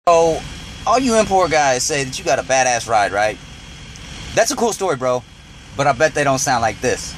So, all you import guys say that you got a badass ride, right? That's a cool story, bro. But I bet they don't sound like this.